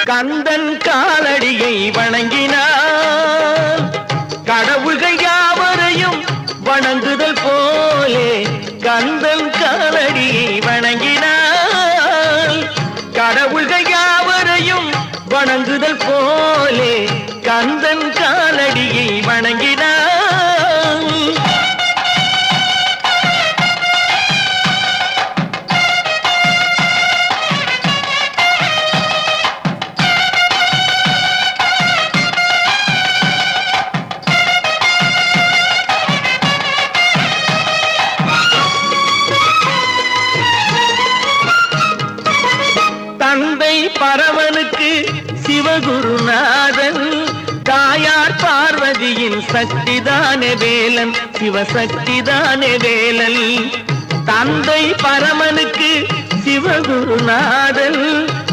கந்தன் காலடியை வணங்கினார் கடவுள்கள் யாவரையும் வணங்குதல் போலே கந்தன் காலடியை வணங்கினார் கடவுள்கள் யாவரையும் வணங்குதல் போலே கந்தன் காலடியை வணங்கினார் தந்தை பரவனுக்கு சிவகுருநாதன் தாயார் பார்வதியின் சக்திதானே வேலன் சிவசக்திதானே வேலன் தந்தை பரமனுக்கு சிவகுருநாதன்